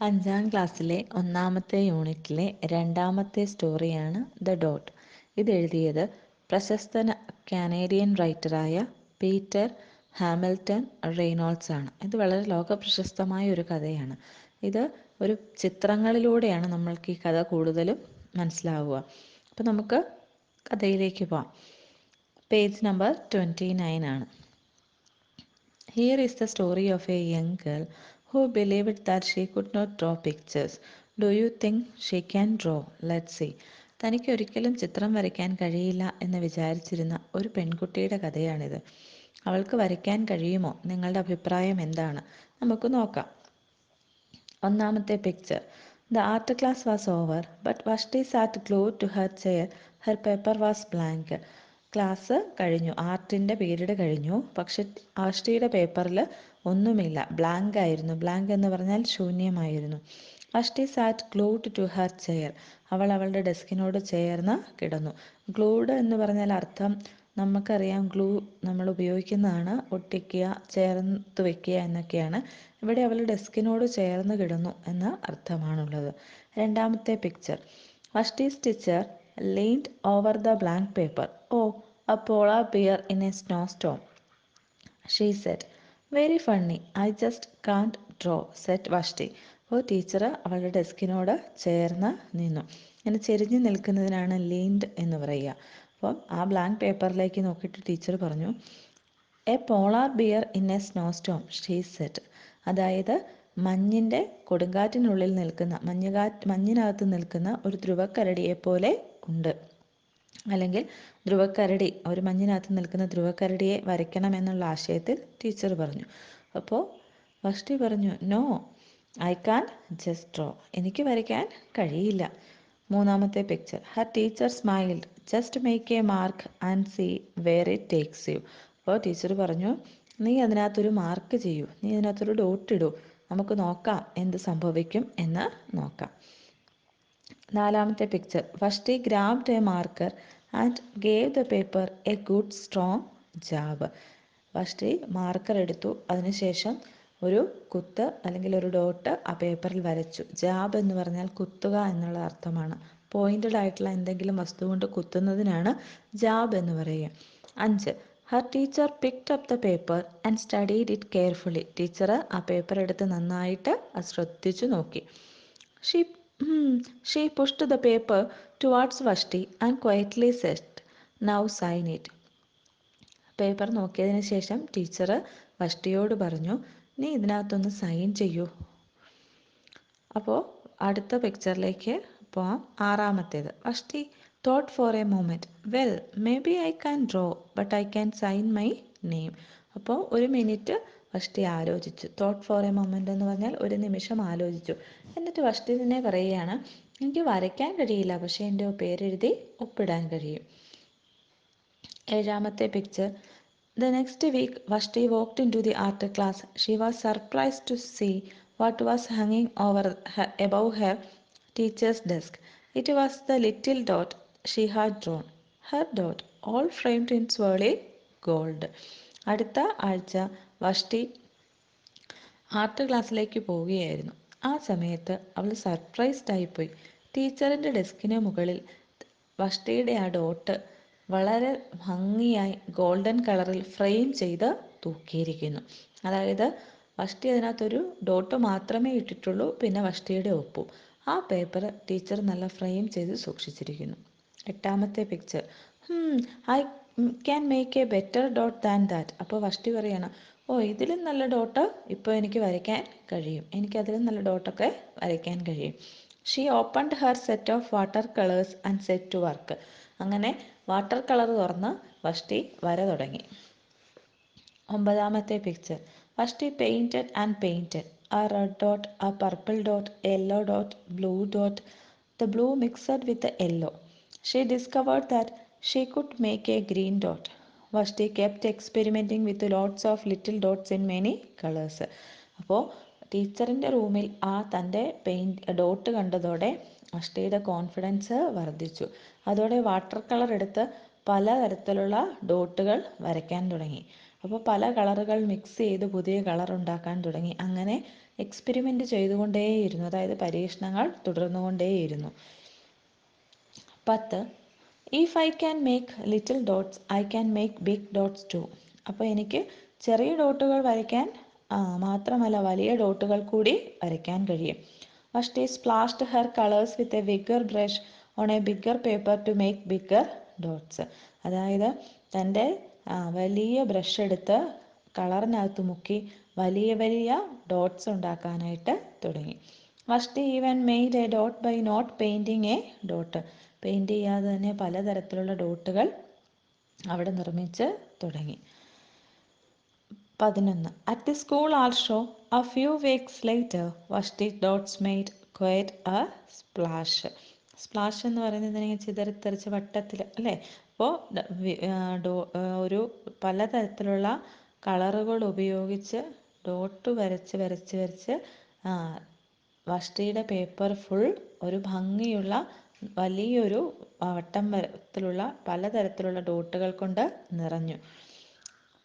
അഞ്ചാം ക്ലാസ്സിലെ ഒന്നാമത്തെ യൂണിറ്റിലെ രണ്ടാമത്തെ സ്റ്റോറിയാണ് ദ ഡോട്ട്. ഇത് എഴുതിയത് പ്രശസ്ത കാനേഡിയൻ റൈറ്ററായ പീറ്റർ ഹാമിൽട്ടൺ റെയ്നോൾഡ്സ് ആണ്. ഇത് വളരെ ലോകപ്രശസ്തമായ ഒരു കഥയാണ്. ഇത് ഒരു ചിത്രങ്ങളിലൂടെയാണ് നമ്മൾക്ക് ഈ കഥ കൂടുതലും മനസ്സിലാവുക. അപ്പോൾ നമുക്ക് കഥയിലേക്ക് പോവാം. പേജ് നമ്പർ 29 ആണ്. Here is the story of a young girl who believed that she could not draw pictures. Do you think she can draw? Let's see. തനിക്ക് ഒരിക്കലും ചിത്രം വരയ്ക്കാൻ കഴിയില്ല എന്ന് വിചാരിച്ചിരുന്ന ഒരു പെൺകുട്ടിയുടെ കഥയാണിത്. അവൾക്ക് വരയ്ക്കാൻ കഴിയുമോ? നിങ്ങളുടെ അഭിപ്രായം എന്താണ്? നമുക്ക് നോക്കാം. ഒന്നാമത്തെ picture. The art class was over, but Vashti sat glued to her chair. Her paper was blank. Class കഴിഞ്ഞു, ആർട്ടിൻ്റെ പീരീഡ് കഴിഞ്ഞു. പക്ഷെ വഷ്ടിയുടെ പേപ്പറിൽ ഒന്നുമില്ല, ബ്ലാങ്ക് ആയിരുന്നു. ബ്ലാങ്ക് എന്ന് പറഞ്ഞാൽ ശൂന്യമായിരുന്നു. Vashti sat glued to her chair. അവൾ അവളുടെ ഡെസ്കിനോട് ചേർന്ന് കിടന്നു. ഗ്ലൂഡ് എന്ന് പറഞ്ഞാൽ അർത്ഥം നമുക്കറിയാം, ഗ്ലൂ നമ്മൾ ഉപയോഗിക്കുന്നതാണ്, ഒട്ടിക്കുക, ചേർത്ത് വെക്കുക എന്നൊക്കെയാണ്. ഇവിടെ അവൾ ഡെസ്കിനോട് ചേർന്ന് കിടന്നു എന്ന അർത്ഥമാണുള്ളത്. രണ്ടാമത്തെ picture. വഷ്ടി's teacher leaned over the blank paper. Oh, a polar bear in a snowstorm, she said. Very funny. I just can't draw, said Vashti. അപ്പോൾ ടീച്ചർ അവളുടെ ഡെസ്കിനോട് ചേർന്ന് നിന്നു. ഇങ്ങനെ ചെരിഞ്ഞ് നിൽക്കുന്നതിനാണ് ലീൻഡ് എന്ന് പറയുക. അപ്പം ആ ബ്ലാങ്ക് പേപ്പറിലേക്ക് നോക്കിയിട്ട് ടീച്ചർ പറഞ്ഞു, a polar bear in a snow storm, she said. അതായത് മഞ്ഞിൻ്റെ കൊടുങ്കാറ്റിനുള്ളിൽ നിൽക്കുന്ന, മഞ്ഞിനകത്ത് നിൽക്കുന്ന ഒരു ധ്രുവക്കരടിയെപ്പോലെ ഉണ്ട്. അല്ലെങ്കിൽ ധ്രുവക്കരടി, ഒരു മഞ്ഞിനകത്ത് നിൽക്കുന്ന ധ്രുവക്കരടിയെ വരയ്ക്കണം എന്നുള്ള ആശയത്തിൽ ടീച്ചർ പറഞ്ഞു. അപ്പോൾ വഷ്ടി പറഞ്ഞു, no, I can just draw. എനിക്ക് വരയ്ക്കാൻ കഴിയില്ല. മൂന്നാമത്തെ picture. Her teacher smiled. Just make a mark and see where it takes you. അപ്പോൾ ടീച്ചർ പറഞ്ഞു, നീ അതിനകത്തൊരു മാർക്ക് ചെയ്യൂ, നീ അതിനകത്തൊരു ഡോട്ട് ഇടൂ, നമുക്ക് നോക്കാം എന്ത് സംഭവിക്കും എന്ന് നോക്കാം. നാലാമത്തെ picture. വഷ്ടി grabbed A marker and gave the paper A good strong jab. വഷ്ടി marker എടുത്തു, അതിനുശേഷം ഒരു കുത്ത് അല്ലെങ്കിൽ ഒരു ഡോട്ട് ആ പേപ്പറിൽ വരച്ചു. ജാബ് എന്ന് പറഞ്ഞാൽ കുത്തുക എന്നുള്ള അർത്ഥമാണ്. പോയിന്റഡ് ആയിട്ടുള്ള എന്തെങ്കിലും വസ്തു കൊണ്ട് കുത്തുന്നതിനാണ് ജാബ് എന്ന് പറയുക. 5. Her teacher picked up the paper and studied it carefully. Teacher ആ പേപ്പർ എടുത്ത് നന്നായിട്ട് ശ്രദ്ധിച്ചു നോക്കി. She pushed the paper towards Vashti and quietly said, now sign it. Paper നോക്കിയതിന് ശേഷം ടീച്ചർ വഷ്ടിയോട് പറഞ്ഞു, നീ ഇതിനകത്തൊന്ന് സൈൻ ചെയ്യൂ. അപ്പോൾ അടുത്ത പിക്ചറിലേക്ക് പോവാം. ആറാമത്തേത്. Vashti thought for a moment, well maybe I can draw but I can sign my name. അപ്പോൾ ഒരു മിനിറ്റ് വഷ്ടി ആലോചിച്ചു. തോട്ട് ഫോർ എ മൊമെൻറ്റ് എന്ന് പറഞ്ഞാൽ ഒരു നിമിഷം ആലോചിച്ചു. എന്നിട്ട് വഷ്ടി തന്നെ പറയുകയാണ്, എനിക്ക് വരയ്ക്കാൻ കഴിയില്ല, പക്ഷേ എൻ്റെ പേരെഴുതി ഒപ്പിടാൻ കഴിയും. ഏഴാമത്തെ picture. The next week, Vashti walked into the art class. She was surprised to see what was hanging above her teacher's desk. It was the little dot she had drawn. Her dot, all framed in swirly gold. അടുത്ത ആഴ്ച വഷ്ടി art ക്ലാസ്സിലേക്ക് പോവുകയായിരുന്നു. ആ സമയത്ത് അവൾ surprised ആയിപ്പോയി. ടീച്ചറിൻ്റെ ഡെസ്കിന് മുകളിൽ വഷ്ടിയുടെ ആ ഡോട്ട് വളരെ ഭംഗിയായി ഗോൾഡൻ കളറിൽ ഫ്രെയിം ചെയ്ത് തൂക്കിയിരിക്കുന്നു. അതായത് വഷ്ടി അതിനകത്തൊരു ഡോട്ട് മാത്രമേ ഇട്ടിട്ടുള്ളൂ, പിന്നെ വഷ്ടിയുടെ ഒപ്പും. ആ പേപ്പർ ടീച്ചർ നല്ല ഫ്രെയിം ചെയ്ത് സൂക്ഷിച്ചിരിക്കുന്നു. എട്ടാമത്തെ picture. I can make A better dot than that. അപ്പോൾ വഷ്ടി പറയണം, ഓ ഇതിലും നല്ല ഡോട്ട് ഇപ്പോൾ എനിക്ക് വരയ്ക്കാൻ കഴിയും, എനിക്കതിലും നല്ല ഡോട്ടൊക്കെ വരയ്ക്കാൻ കഴിയും. She opened her set of water colours and set to work. അങ്ങനെ വാട്ടർ കളർ തുറന്ന് വഷ്ടി വര തുടങ്ങി. ഒമ്പതാമത്തെ picture. Vashti painted and painted. A red dot, a purple dot, a yellow dot, blue dot. The blue mixed with the yellow. She discovered that she could make a green dot. Vashti kept experimenting with lots of little dots in many colors. അപ്പോൾ ടീച്ചറിൻ്റെ റൂമിൽ ആ തൻ്റെ dot കണ്ടതോടെ വഷ്ടിയുടെ confidence വർദ്ധിച്ചു. അതോടെ water colour എടുത്ത് പലതരത്തിലുള്ള ഡോട്ടുകൾ വരയ്ക്കാൻ തുടങ്ങി. അപ്പോൾ പല കളറുകൾ മിക്സ് ചെയ്ത് പുതിയ കളർ ഉണ്ടാക്കാൻ തുടങ്ങി. അങ്ങനെ എക്സ്പെരിമെൻ്റ് ചെയ്തുകൊണ്ടേയിരുന്നു, അതായത് പരീക്ഷണങ്ങൾ തുടർന്നുകൊണ്ടേയിരുന്നു. 10. If I can make little dots I can make big dots too. അപ്പോൾ എനിക്ക് ചെറിയ ഡോട്ടുകൾ വരയ്ക്കാൻ മാത്രമല്ല വലിയ ഡോട്ടുകൾ കൂടി വരയ്ക്കാൻ കഴിയും. Vashti splashed her colours with a bigger brush on a bigger paper to make bigger dots. അതായത് തൻ്റെ വലിയ ബ്രഷ് എടുത്ത് കളറിനകത്ത് മുക്കി വലിയ വലിയ ഡോട്ട്സ് ഉണ്ടാക്കാനായിട്ട് തുടങ്ങി. Vashti even made a dot by not painting a dot. Paint ചെയ്യാതെ തന്നെ പലതരത്തിലുള്ള ഡോട്ടുകൾ അവിടെ നിർമ്മിച്ച് തുടങ്ങി. 11. At the school also a few weeks later Vashti's dots made quite a splash. Splash എന്ന് പറയുന്നത് ചിതറിത്തെറിച്ച് വട്ടത്തിൽ അല്ലേ. അപ്പോൾ ഒരു പലതരത്തിലുള്ള കളറുകൾ ഉപയോഗിച്ച് ഡോട്ട് വരച്ച് വരച്ച് വരച്ച് വഷ്ടിയുടെ പേപ്പർ ഫുൾ ഒരു ഭംഗിയുള്ള വലിയൊരു വട്ടം വരത്തിലുള്ള പലതരത്തിലുള്ള ഡോട്ടുകൾ കൊണ്ട് നിറഞ്ഞു.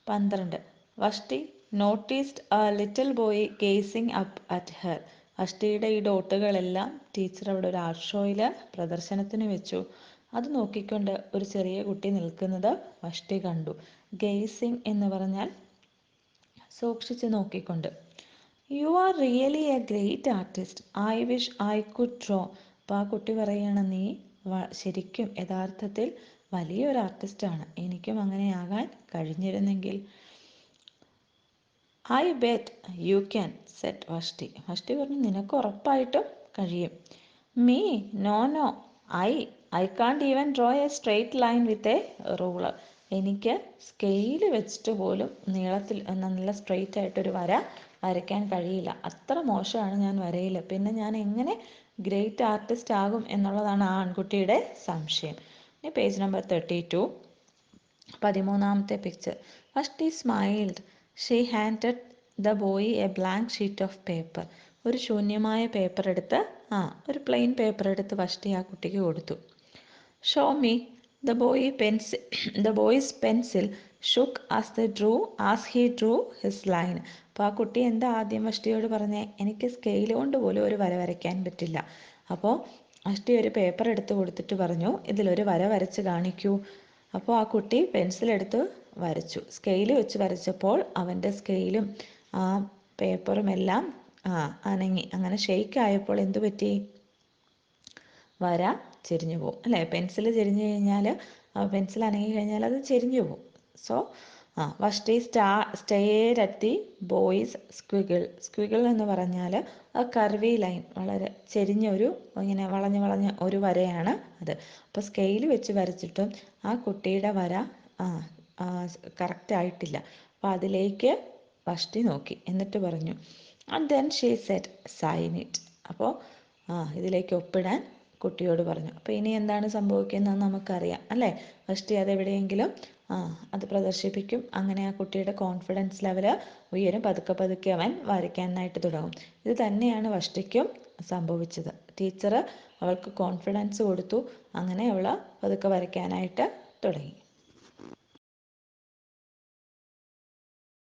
12. Vashti noticed a little boy gazing up at her. വഷ്ടിയുടെ ഈ ഡോട്ടുകളെല്ലാം ടീച്ചർ അവിടെ ഒരു ആർട്ട് ഷോയിൽ പ്രദർശനത്തിന് വെച്ചു. അത് നോക്കിക്കൊണ്ട് ഒരു ചെറിയ കുട്ടി നിൽക്കുന്നത് വഷ്ടി കണ്ടു. ഗേസിങ് എന്ന് പറഞ്ഞാൽ സൂക്ഷിച്ച് നോക്കിക്കൊണ്ട്. You are really A great artist, I wish I could draw. അപ്പോൾ ആ കുട്ടി പറയുകയാണ്, നീ ശരിക്കും യഥാർത്ഥത്തിൽ വലിയൊരു ആർട്ടിസ്റ്റാണ്, എനിക്കും അങ്ങനെയാകാൻ കഴിഞ്ഞിരുന്നെങ്കിൽ. I bet you can said Vashti. Vashti പറഞ്ഞു, നിനക്ക് ഉറപ്പായിട്ടും കഴിയും. Me no no I can't even draw a straight line with a ruler. എനിക്ക് സ്കെയിൽ വെച്ചിട്ട് പോലും നീളത്തിൽ നല്ല സ്ട്രെയിറ്റ് ആയിട്ടൊരു വര വരയ്ക്കാൻ കഴിയില്ല, അത്ര മോശമാണ് ഞാൻ വരയിൽ, പിന്നെ ഞാൻ എങ്ങനെ ഗ്രേറ്റ് ആർട്ടിസ്റ്റ് ആകും എന്നുള്ളതാണ് ആ ആൺകുട്ടിയുടെ സംശയം. ഇനി പേജ് നമ്പർ 32, 13ാമത്തെ picture. Vashti smiled. She handed the boy a blank sheet of paper. ഒരു ശൂന്യമായ പേപ്പർ എടുത്ത് ഒരു പ്ലെയിൻ പേപ്പർ എടുത്ത് വഷ്ടി ആ കുട്ടിക്ക് കൊടുത്തു. Show me. The boys pencil shook as he Drew his line. അപ്പോൾ ആ കുട്ടി എന്താ ആദ്യം വഷ്ടിയോട് പറഞ്ഞേ, എനിക്ക് സ്കെയിൽ കൊണ്ട് പോലും ഒരു വര വരയ്ക്കാൻ പറ്റില്ല. അപ്പോൾ വഷ്ടി ഒരു പേപ്പർ എടുത്ത് കൊടുത്തിട്ട് പറഞ്ഞു, ഇതിലൊരു വര വരച്ച് കാണിക്കൂ. അപ്പോൾ ആ കുട്ടി പെൻസിലെടുത്ത് വരച്ചു. സ്കെയിൽ വെച്ച് വരച്ചപ്പോൾ അവൻ്റെ സ്കെയിലും ആ പേപ്പറും എല്ലാം അനങ്ങി. അങ്ങനെ ഷെയ്ക്ക് ആയപ്പോൾ എന്തു പറ്റി? വര ചെരിഞ്ഞു പോകും അല്ലേ. പെൻസിൽ ചെരിഞ്ഞു കഴിഞ്ഞാൽ പെൻസിൽ അനങ്ങി കഴിഞ്ഞാൽ അത് ചെരിഞ്ഞു പോകും. So Vashti stayed at the boy's squiggle എന്ന് പറഞ്ഞാൽ ആ കർവി ലൈൻ, വളരെ ചെരിഞ്ഞ ഒരു ഇങ്ങനെ വളഞ്ഞ് വളഞ്ഞ ഒരു വരയാണ് അത്. അപ്പോൾ സ്കെയിൽ വെച്ച് വരച്ചിട്ടും ആ കുട്ടിയുടെ വര കറക്റ്റ് ആയിട്ടില്ല. അപ്പോൾ അതിലേക്ക് വഷ്ടി നോക്കി, എന്നിട്ട് പറഞ്ഞു, and then she said sign it. അപ്പോൾ ഇതിലേക്ക് ഒപ്പിടാൻ കുട്ടിയോട് പറഞ്ഞു. അപ്പോൾ ഇനി എന്താണ് സംഭവിക്കുന്നതെന്ന് നമുക്കറിയാം അല്ലേ. വഷ്ടി അതെവിടെയെങ്കിലും അത് പ്രദർശിപ്പിക്കും. അങ്ങനെ ആ കുട്ടിയുടെ കോൺഫിഡൻസ് ലെവൽ ഉയരും. പതുക്കെ പതുക്കെ അവൻ വരയ്ക്കാനായിട്ട് തുടങ്ങും. ഇത് തന്നെയാണ് വഷ്ടിക്കും സംഭവിച്ചത്. ടീച്ചർ അവൾക്ക് കോൺഫിഡൻസ് കൊടുത്തു. അങ്ങനെ അവൾ പതുക്കെ വരയ്ക്കാനായിട്ട് തുടങ്ങി.